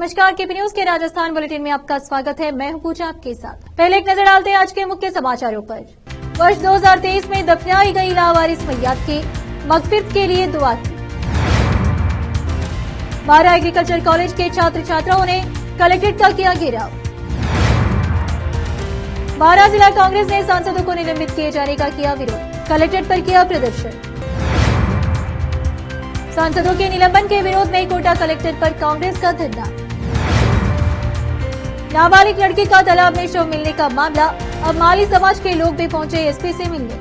नमस्कार, KP news के Rajasthan bulletin में आपका स्वागत है। मैं हूं पूजा आपके साथ। पहले एक नजर डालते हैं आज के मुख्य समाचारों पर। वर्ष 2023 में दफनाई गई लावारिस मैयत की मगफिरत के लिए दुआ की। 12 एग्रीकल्चर कॉलेज के छात्र छात्राओं ने कलेक्ट्रेट का किया घेराव। 12 जिला कांग्रेस ने सांसदों को निलंबित किए जाने का किया विरोध, कलेक्ट्रेट पर किया प्रदर्शन। सांसदों के निलंबन के विरोध में कोटा कलेक्टर पर कांग्रेस का धरना। नाबालिग लड़की का तालाब में शव मिलने का मामला, अब माली समाज के लोग भी पहुंचे एसपी से मिलने।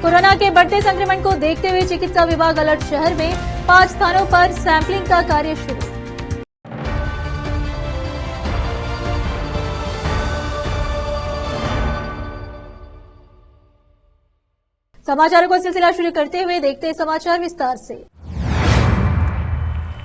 कोरोना के बढ़ते संक्रमण को देखते हुए चिकित्सा विभाग अलर्ट, शहर में 5 स्थानों पर सैंपलिंग का कार्य शुरू। समाचारों को सिलसिला शुरू करते हुए देखते हैं समाचार विस्तार से।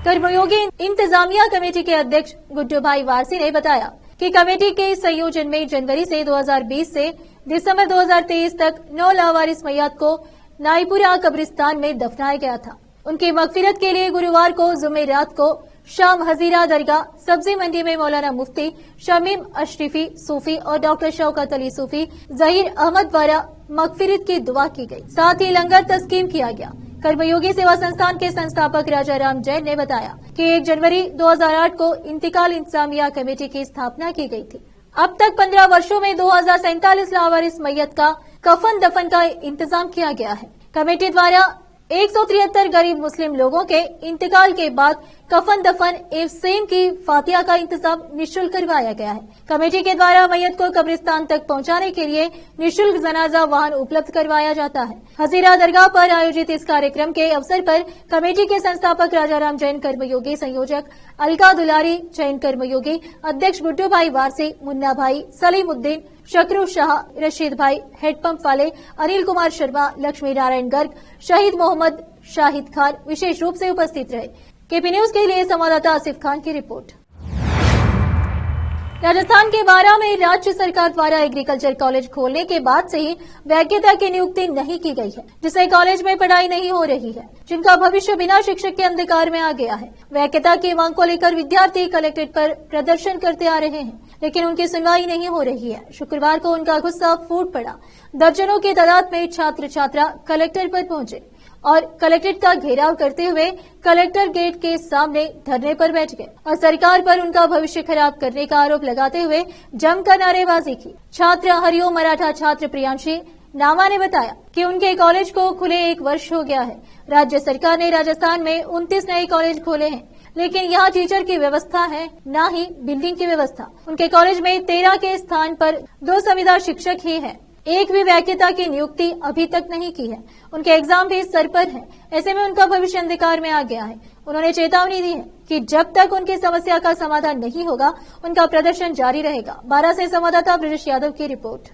कर्मयोगी इंतजामिया कमेटी के अध्यक्ष गुड्डू भाई वारसी ने बताया कि कमेटी के संयोजन में जनवरी से 2020 से दिसंबर 2023 तक 9 लावारिस मैयत को नाईपुरा कब्रिस्तान में दफनाया गया था। उनकी मगफिरत के लिए गुरुवार को जुमेरात को शाम हजीरा दरगाह सब्जी मंडी में मौलाना मुफ्ती शमीम अशरफी सूफी और डॉक्टर शौकत अली सूफी जहीर अहमद द्वारा मगफिरत की दुआ की गई। साथ ही लंगर तस्कीम किया गया। कर्मयोगी सेवा संस्थान के संस्थापक राजा राम जैन ने बताया कि 1 जनवरी 2008 को इंतकाल इंतजामिया कमेटी की स्थापना की गई थी। अब तक 15 वर्षों में 2047 लावारिस मैयत का कफन दफन का इंतजाम किया गया है। कमेटी द्वारा 173 गरीब मुस्लिम लोगों के इंतकाल के बाद कफन दफन एवं सेम की फातिया का इंतजाम निःशुल्क करवाया गया है। कमेटी के द्वारा मैयत को कब्रिस्तान तक पहुंचाने के लिए निःशुल्क जनाजा वाहन उपलब्ध करवाया जाता है। हजीरा दरगाह पर आयोजित इस कार्यक्रम के अवसर पर कमेटी के संस्थापक राजाराम जैन, कर्मयोगी संयोजक अलका दुलारी जैन, कर्मयोगी अध्यक्ष गुड्डू भाई वारसी, मुन्ना भाई, सलीमुद्दीन, शकरू शाह, रशीद भाई, हेडपंप वाले, अनिल कुमार शर्मा, लक्ष्मी नारायण गर्ग, शहीद मोहम्मद शाहिद खान विशेष रूप से उपस्थित रहे। केपी न्यूज के लिए संवाददाता आसिफ खान की रिपोर्ट। राजस्थान के 12 में राज्य सरकार द्वारा एग्रीकल्चर कॉलेज खोलने के बाद से ही वैज्ञता की नियुक्ति नहीं की गई है, जिससे कॉलेज में पढ़ाई नहीं हो रही है, जिनका भविष्य बिना शिक्षक के अंधकार में आ गया है। वैज्ञता की मांग को लेकर विद्यार्थी कलेक्ट्रेट पर प्रदर्शन करते आ रहे हैं, लेकिन उनकी सुनवाई नहीं हो रही है। शुक्रवार को उनका गुस्सा फूट पड़ा। दर्जनों की तादाद में छात्र छात्रा कलेक्टर पर पहुंचे और कलेक्ट्रेट का घेराव करते हुए कलेक्टर गेट के सामने धरने पर बैठ गए और सरकार पर उनका भविष्य खराब करने का आरोप लगाते हुए जमकर नारेबाजी की। छात्र हरिओम मराठा छात्र प्रियांशी नामा ने बताया कि उनके कॉलेज को खुले 1 वर्ष हो गया है। राज्य सरकार ने राजस्थान में 29 नए कॉलेज खोले हैं, लेकिन यहाँ टीचर की व्यवस्था है, न ही बिल्डिंग की व्यवस्था। उनके कॉलेज में 13 के स्थान पर 2 संविदा शिक्षक ही हैं। एक भी वैज्ञता की नियुक्ति अभी तक नहीं की है। उनके एग्जाम भी सर पर है। ऐसे में उनका भविष्य अंधकार में आ गया है। उन्होंने चेतावनी दी है कि जब तक उनकी समस्या का समाधान नहीं होगा, उनका प्रदर्शन जारी रहेगा। 12 से संवाददाता ब्रजेश यादव की रिपोर्ट।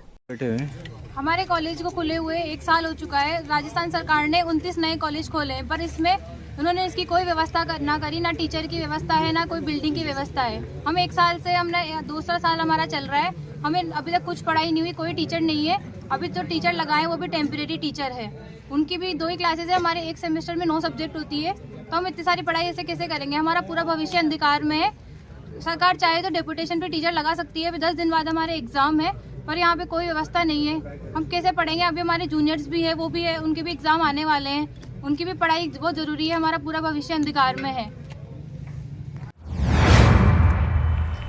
हमारे कॉलेज को खुले हुए 1 साल हो चुका है। राजस्थान सरकार ने 29 नए कॉलेज खोले हैं, पर इसमें उन्होंने इसकी कोई व्यवस्था ना करी, ना टीचर की व्यवस्था है, ना कोई बिल्डिंग की व्यवस्था है। हम 1 साल से हमने दूसरा साल हमारा चल रहा है, हमें अभी तक कुछ पढ़ाई नहीं हुई, कोई टीचर नहीं है। अभी जो टीचर लगाए वो भी टेम्परेरी टीचर है। उनकी भी 2 ही क्लासेज है। हमारे एक सेमेस्टर में 9 सब्जेक्ट होती है, तो हम इतनी सारी पढ़ाई ऐसे कैसे करेंगे? हमारा पूरा भविष्य अंधकार में है। सरकार चाहे तो डेपुटेशन पे टीचर लगा सकती है। 10 दिन बाद हमारे एग्जाम है, पर यहाँ पे कोई व्यवस्था नहीं है। हम कैसे पढ़ेंगे? अभी हमारे जूनियर्स भी है, वो भी है, उनके भी एग्जाम आने वाले हैं। उनकी भी पढ़ाई बहुत जरूरी है। हमारा पूरा भविष्य अंधकार में है।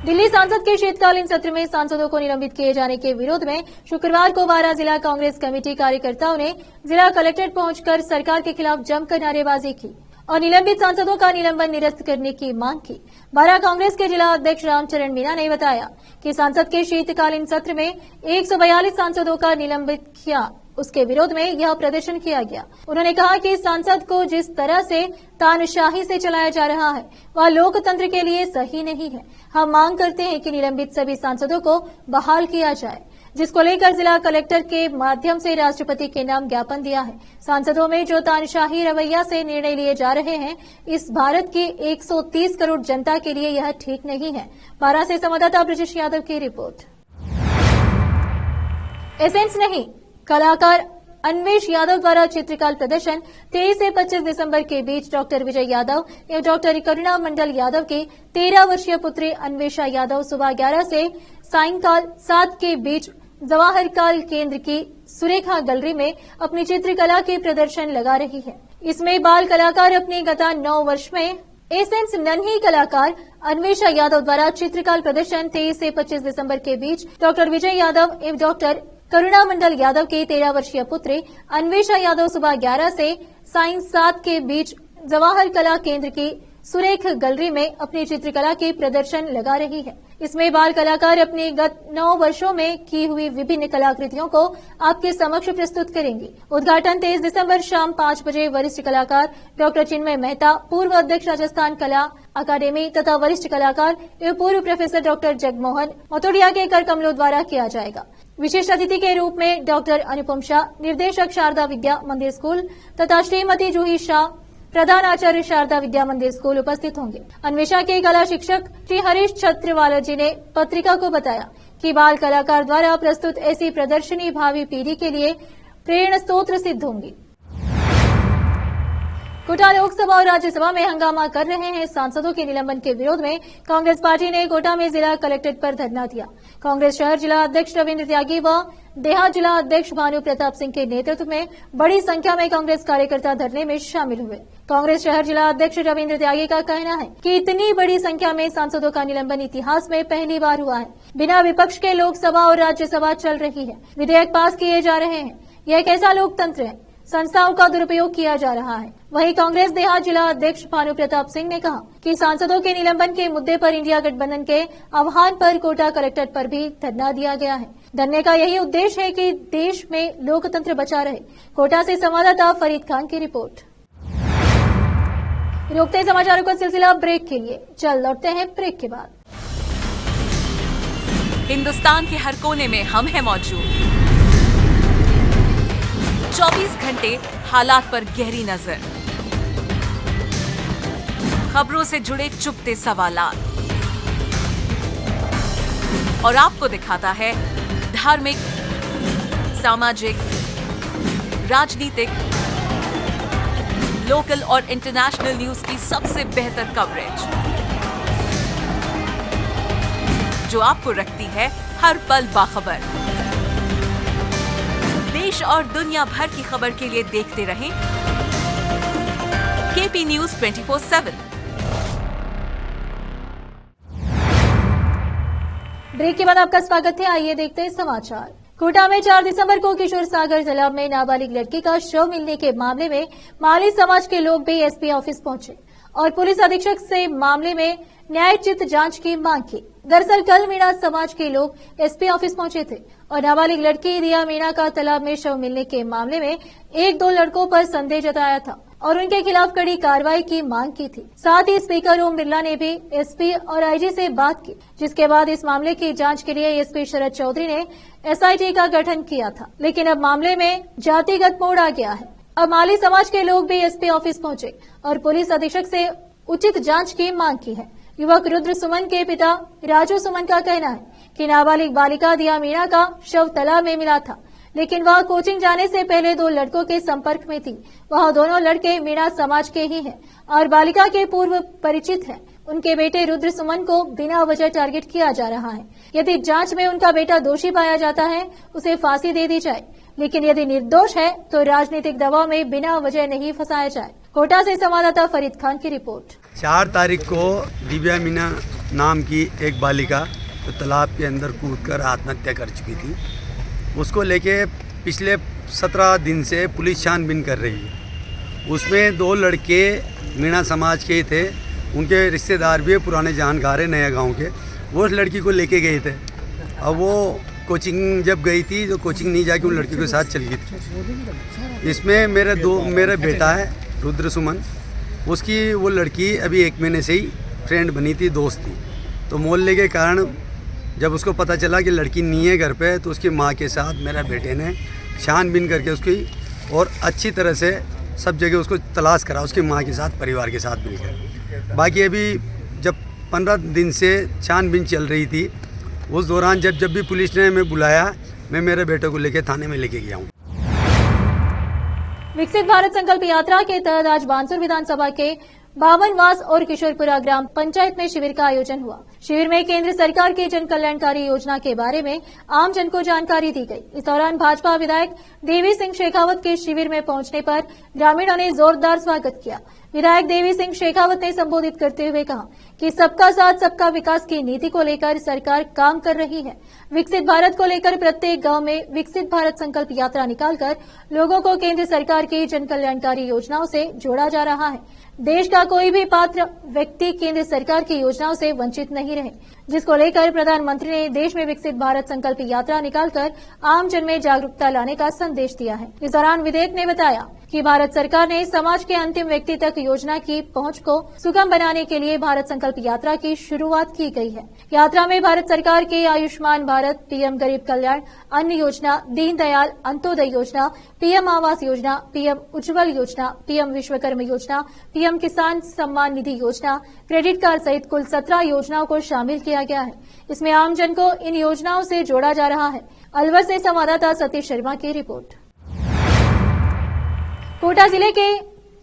दिल्ली सांसद के शीतकालीन सत्र में सांसदों को निलंबित किए जाने के विरोध में शुक्रवार को 12 जिला कांग्रेस कमेटी कार्यकर्ताओं ने जिला कलेक्ट्रेट पहुंचकर सरकार के खिलाफ जमकर नारेबाजी की और निलंबित सांसदों का निलंबन निरस्त करने की मांग की। 12 कांग्रेस के जिला अध्यक्ष रामचरण मीणा ने बताया कि सांसद के शीतकालीन सत्र में 142 सांसदों का निलंबित किया, उसके विरोध में यह प्रदर्शन किया गया। उन्होंने कहा कि सांसद को जिस तरह से तानाशाही से चलाया जा रहा है वह लोकतंत्र के लिए सही नहीं है। हम मांग करते हैं कि निलंबित सभी सांसदों को बहाल किया जाए, जिसको लेकर जिला कलेक्टर के माध्यम से राष्ट्रपति के नाम ज्ञापन दिया है। सांसदों में जो तानाशाही रवैया से निर्णय लिए जा रहे हैं, इस भारत की 130 करोड़ जनता के लिए यह ठीक नहीं है। 12 से संवाददाता ब्रजेश यादव की रिपोर्ट। एसेंस नहीं, कलाकार अन्वेश यादव द्वारा चित्रकला प्रदर्शन 23 से 25 दिसंबर के बीच डॉक्टर विजय यादव एवं डॉक्टर करुणा मंडल यादव के 13 वर्षीय पुत्री अन्वेषा यादव सुबह 11 से सायंकाल 7 के बीच जवाहर काल केंद्र की सुरेखा गैलरी में अपनी चित्रकला के प्रदर्शन लगा रही है। इसमें बाल कलाकार अपने गत 9 वर्ष में एसेंस नन्ही कलाकार अन्वेषा यादव द्वारा चित्रकला प्रदर्शन 23 से 25 दिसंबर के बीच डॉक्टर विजय यादव एवं डॉक्टर करुणा मंडल यादव के 13 वर्षीय पुत्री अन्वेषा यादव सुबह 11 से सायं 7 के बीच जवाहर कला केंद्र की सुरेख गैलरी में अपनी चित्रकला के प्रदर्शन लगा रही है। इसमें बाल कलाकार अपने गत 9 वर्षों में की हुई विभिन्न कलाकृतियों को आपके समक्ष प्रस्तुत करेंगे। उद्घाटन 23 दिसंबर शाम 5 बजे वरिष्ठ कलाकार डॉक्टर चिन्मय मेहता, पूर्व अध्यक्ष राजस्थान कला अकादमी तथा वरिष्ठ कलाकार एवं पूर्व प्रोफेसर डॉक्टर जगमोहन मथुरिया के कर कमलों द्वारा किया जाएगा। विशेष अतिथि के रूप में डॉक्टर अनुपम शाह, निर्देशक शारदा विद्या मंदिर स्कूल तथा श्रीमती जूही शाह, प्रधान आचार्य शारदा विद्या मंदिर स्कूल उपस्थित होंगे। अन्वेषा के कला शिक्षक श्री हरीश छत्रवाला जी ने पत्रिका को बताया कि बाल कलाकार द्वारा प्रस्तुत ऐसी प्रदर्शनी भावी पीढ़ी के लिए प्रेरणा स्रोत सिद्ध होंगी। कोटा लोकसभा और राज्यसभा में हंगामा कर रहे हैं सांसदों के निलंबन के विरोध में कांग्रेस पार्टी ने कोटा में जिला कलेक्ट्रेट पर धरना दिया। कांग्रेस शहर जिला अध्यक्ष रविंद्र त्यागी व देहात जिला अध्यक्ष भानु प्रताप सिंह के नेतृत्व में बड़ी संख्या में कांग्रेस कार्यकर्ता धरने में शामिल हुए। कांग्रेस शहर जिला अध्यक्ष रविंद्र त्यागी का कहना है कि इतनी बड़ी संख्या में सांसदों का निलंबन इतिहास में पहली बार हुआ है। बिना विपक्ष के लोकसभा और राज्यसभा चल रही है, विधेयक पास किए जा रहे हैं। यह कैसा लोकतंत्र है? संस्थाओं का दुरुपयोग किया जा रहा है। वहीं कांग्रेस देहात जिला अध्यक्ष भानु प्रताप सिंह ने कहा कि सांसदों के निलंबन के मुद्दे पर इंडिया गठबंधन के आह्वान पर कोटा कलेक्ट्रेट पर भी धरना दिया गया है। धरने का यही उद्देश्य है कि देश में लोकतंत्र बचा रहे। कोटा से संवाददाता फरीद खान की रिपोर्ट। रोकते समाचारों का सिलसिला ब्रेक के लिए, चल लौटते हैं ब्रेक के बाद। हिंदुस्तान के हर कोने में हम हैं मौजूद। 24 घंटे हालात पर गहरी नजर, खबरों से जुड़े चुपते सवालात और आपको दिखाता है धार्मिक, सामाजिक, राजनीतिक, लोकल और इंटरनेशनल न्यूज की सबसे बेहतर कवरेज जो आपको रखती है हर पल बाखबर। देश और दुनिया भर की खबर के लिए देखते रहें केपी न्यूज 24/7। ब्रेक के बाद आपका स्वागत है। आइए देखते हैं समाचार। कोटा में 4 दिसंबर को किशोर सागर तालाब में नाबालिग लड़की का शव मिलने के मामले में माली समाज के लोग भी एसपी ऑफिस पहुंचे और पुलिस अधीक्षक से मामले में न्यायोचित जांच की मांग की। दरअसल कल मीणा समाज के लोग एसपी ऑफिस पहुंचे थे और नाबालिग लड़की रिया मीणा का तालाब में शव मिलने के मामले में 1-2 लड़कों पर संदेह जताया था और उनके खिलाफ कड़ी कार्रवाई की मांग की थी। साथ ही स्पीकर ओम बिरला ने भी एसपी और आईजी से बात की, जिसके बाद इस मामले की जांच के लिए एसपी शरद चौधरी ने एसआईटी का गठन किया था। लेकिन अब मामले में जातिगत मोड़ आ गया है। अब माली समाज के लोग भी एसपी ऑफिस पहुंचे और पुलिस अधीक्षक से उचित जांच की मांग की है। युवक रुद्र सुमन के पिता राजू सुमन का कहना है कि नाबालिग बालिका दिया मीणा का शव तालाब में मिला था, लेकिन वह कोचिंग जाने से पहले 2 लड़कों के संपर्क में थी। वह दोनों लड़के मीणा समाज के ही हैं और बालिका के पूर्व परिचित हैं। उनके बेटे रुद्र सुमन को बिना वजह टारगेट किया जा रहा है। यदि जांच में उनका बेटा दोषी पाया जाता है, उसे फांसी दे दी जाए, लेकिन यदि निर्दोष है तो राजनीतिक दबाव में बिना वजह नहीं फंसाया जाए। कोटा से संवाददाता फरीद खान की रिपोर्ट। 4 तारीख को दिव्या मीना नाम की एक बालिका तो तालाब के अंदर कूदकर आत्महत्या कर चुकी थी। उसको लेके पिछले 17 दिन से पुलिस छानबीन कर रही है। उसमें 2 लड़के मीणा समाज के ही थे, उनके रिश्तेदार भी पुराने जानकार है नया गांव के। वो उस लड़की को लेके गए थे। अब वो कोचिंग जब गई थी तो कोचिंग नहीं जाके उन लड़की के साथ चल गई थी। इसमें मेरा बेटा है रुद्र सुमन, उसकी वो लड़की अभी 1 महीने से ही फ्रेंड बनी थी, दोस्त थी। तो मोहल्ले के कारण जब उसको पता चला कि लड़की नहीं है घर पे, तो उसकी माँ के साथ मेरा बेटे ने छानबीन करके उसकी और अच्छी तरह से सब जगह उसको तलाश करा, उसकी माँ के साथ परिवार के साथ मिलकर। बाकी अभी जब 15 दिन से छानबीन चल रही थी, उस दौरान जब भी पुलिस ने हमें बुलाया, मैं मेरे बेटे को लेके थाने में लेके गया हूँ। विकसित भारत संकल्प यात्रा के तहत आज बानसूर विधानसभा के बावनवास और किशोरपुरा ग्राम पंचायत में शिविर का आयोजन हुआ। शिविर में केंद्र सरकार की जन कल्याणकारी योजना के बारे में आम जन को जानकारी दी गई। इस दौरान भाजपा विधायक देवी सिंह शेखावत के शिविर में पहुंचने पर ग्रामीणों ने जोरदार स्वागत किया। विधायक देवी सिंह शेखावत ने संबोधित करते हुए कहा कि सबका साथ सबका विकास की नीति को लेकर सरकार काम कर रही है। विकसित भारत को लेकर प्रत्येक गांव में विकसित भारत संकल्प यात्रा निकालकर लोगों को केंद्र सरकार की जन कल्याणकारी योजनाओं से जोड़ा जा रहा है। देश का कोई भी पात्र व्यक्ति केंद्र सरकार की योजनाओं से वंचित नहीं रहे, जिसको लेकर प्रधानमंत्री ने देश में विकसित भारत संकल्प यात्रा निकालकर आम जन में जागरूकता लाने का संदेश दिया है। इस दौरान विधायक ने बताया कि भारत सरकार ने समाज के अंतिम व्यक्ति तक योजना की पहुंच को सुगम बनाने के लिए भारत संकल्प यात्रा की शुरुआत की गई है। यात्रा में भारत सरकार के आयुष्मान भारत, पीएम गरीब कल्याण अन्न योजना, दीनदयाल अंत्योदय योजना, पीएम आवास योजना, पीएम उज्ज्वल योजना, पीएम विश्वकर्मा योजना, पीएम किसान सम्मान निधि योजना, क्रेडिट कार्ड सहित कुल 17 योजनाओं को शामिल किया गया है। इसमें आम जन को इन योजनाओं से जोड़ा जा रहा है। अलवर से संवाददाता सतीश शर्मा की रिपोर्ट। कोटा जिले के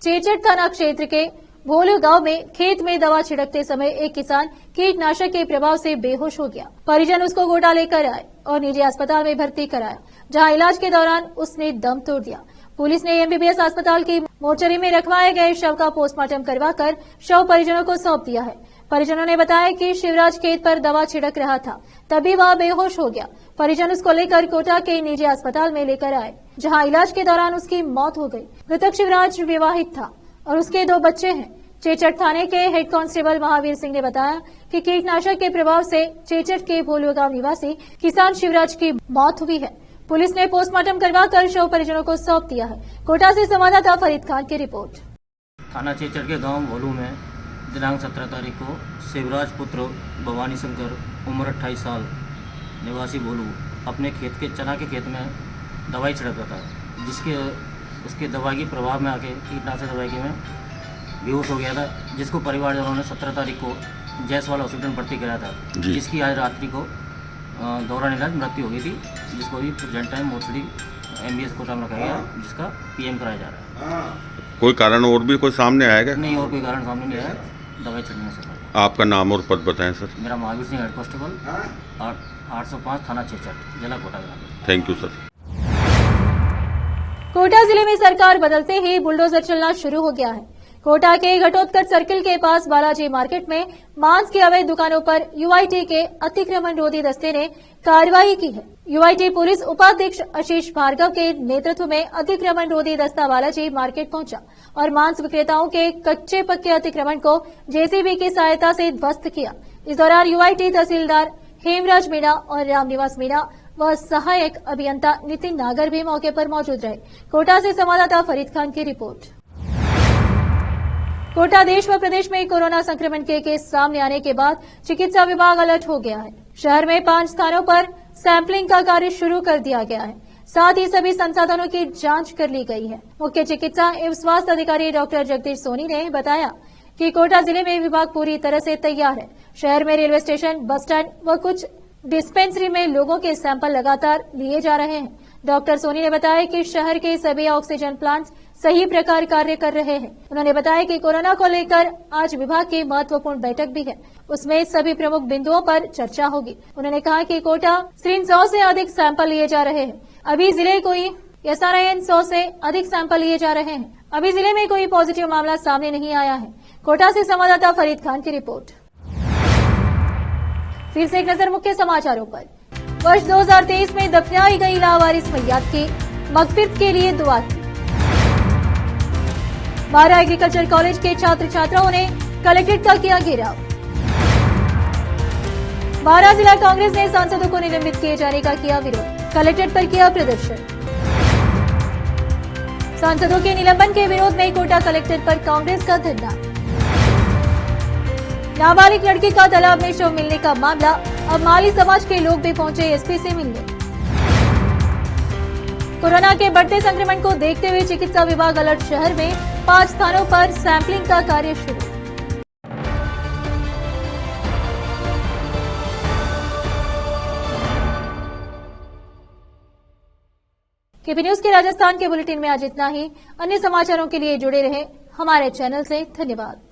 चेचट थाना क्षेत्र के भोलू गांव में खेत में दवा छिड़कते समय एक किसान कीटनाशक के प्रभाव से बेहोश हो गया। परिजन उसको कोटा लेकर आए और निजी अस्पताल में भर्ती कराया, जहां इलाज के दौरान उसने दम तोड़ दिया। पुलिस ने एमबीबीएस अस्पताल की मोर्चरी में रखवाए गए शव का पोस्टमार्टम करवाकर शव परिजनों को सौंप दिया है। परिजनों ने बताया कि शिवराज खेत पर दवा छिड़क रहा था, तभी वह बेहोश हो गया। परिजन उसको लेकर कोटा के निजी अस्पताल में लेकर आए, जहां इलाज के दौरान उसकी मौत हो गई। मृतक शिवराज विवाहित था और उसके 2 बच्चे हैं। चेचट थाने के हेड कांस्टेबल महावीर सिंह ने बताया कि कीटनाशक के प्रभाव से चेचट के भोलू गांव निवासी किसान शिवराज की मौत हुई है। पुलिस ने पोस्टमार्टम करवाकर शव परिजनों को सौंप दिया है। कोटा से संवाददाता फरीद खान की रिपोर्ट। थाना चेचट के गांव भोलू में दिनांक 17 तारीख को शिवराज पुत्र भवानी शंकर उम्र 28 साल निवासी भोलू अपने खेत के चना के खेत में दवाई छिड़क रहा था, जिसके उसके दवाई के प्रभाव में आके कीटनाशक दवाई के में बेहोश हो गया था, जिसको परिवारजनों ने 17 तारीख को जयसवाल हॉस्पिटल में भर्ती कराया था, जिसकी आज रात्रि को दौरान इलाज मृत्यु हो गई थी, जिसको अभी present time mortuary MBS Kota में रखा गया, जिसका पीएम कराया जा रहा है। कोई कारण और भी कोई सामने आया क्या? नहीं, और कोई कारण सामने नहीं आया दवाई छिड़कने से। आपका नाम और पद बताएं सर। मेरा महावीर सिंह हेड कांस्टेबल 805 थाना चेचट जिला कोटा ग्राम। Thank you sir. कोटा जिले में सरकार बदलते ही बुलडोजर चलना शुरू हो गया है। कोटा के घटोत्कच सर्किल के पास बालाजी मार्केट में मांस की अवैध दुकानों पर यूआईटी के अतिक्रमण रोधी दस्ते ने कार्रवाई की है। यूआईटी पुलिस उपाध्यक्ष आशीष भार्गव के नेतृत्व में अतिक्रमण रोधी दस्ता बालाजी मार्केट पहुंचा और मांस विक्रेताओं के कच्चे पक्के अतिक्रमण को जेसीबी की सहायता से ध्वस्त किया। इस दौरान यूआईटी तहसीलदार हेमराज मीणा और रामनिवास मीणा व सहायक अभियंता नितिन नागर भी मौके पर मौजूद रहे। कोटा से संवाददाता फरीद खान की रिपोर्ट। कोटा देश व प्रदेश में कोरोना संक्रमण के केस सामने आने के बाद चिकित्सा विभाग अलर्ट हो गया है। शहर में 5 स्थानों पर सैंपलिंग का कार्य शुरू कर दिया गया है। साथ ही सभी संसाधनों की जांच कर ली गई है। मुख्य चिकित्सा एवं स्वास्थ्य अधिकारी डॉक्टर जगदीश सोनी ने बताया कि कोटा जिले में विभाग पूरी तरह से तैयार है। शहर में रेलवे स्टेशन, बस स्टैंड व कुछ डिस्पेंसरी में लोगों के सैंपल लगातार लिए जा रहे हैं। डॉक्टर सोनी ने बताया कि शहर के सभी ऑक्सीजन प्लांट्स सही प्रकार कार्य कर रहे हैं। उन्होंने बताया कि कोरोना को लेकर आज विभाग की महत्वपूर्ण बैठक भी है, उसमें सभी प्रमुख बिंदुओं पर चर्चा होगी। उन्होंने कहा कि कोटा 100 से अधिक सैंपल लिए जा रहे हैं। अभी जिले कोई SRIN 100 से अधिक सैंपल लिए जा रहे हैं। अभी जिले में कोई पॉजिटिव मामला सामने नहीं आया है। कोटा से संवाददाता फरीद खान की रिपोर्ट। फिर से एक नजर मुख्य समाचारों पर। वर्ष 2023 में दफनाई गई लावारिस मैयत की मगफिरत के लिए दुआ की। 12 एग्रीकल्चर कॉलेज के छात्र छात्राओं ने कलेक्ट्रेट का किया घेराव। 12 जिला कांग्रेस ने सांसदों को निलंबित किए जाने का किया विरोध, कलेक्ट्रेट पर किया प्रदर्शन। सांसदों के निलंबन के विरोध में कोटा कलेक्ट्रेट पर कांग्रेस का धरना। नाबालिग लड़की का तालाब में शव मिलने का मामला, अब माली समाज के लोग भी पहुंचे एसपी से मिलने। कोरोना के बढ़ते संक्रमण को देखते हुए चिकित्सा विभाग अलर्ट। शहर में 5 स्थानों पर सैंपलिंग का कार्य शुरू। केपी न्यूज के राजस्थान के बुलेटिन में आज इतना ही। अन्य समाचारों के लिए जुड़े रहे हमारे चैनल से। धन्यवाद।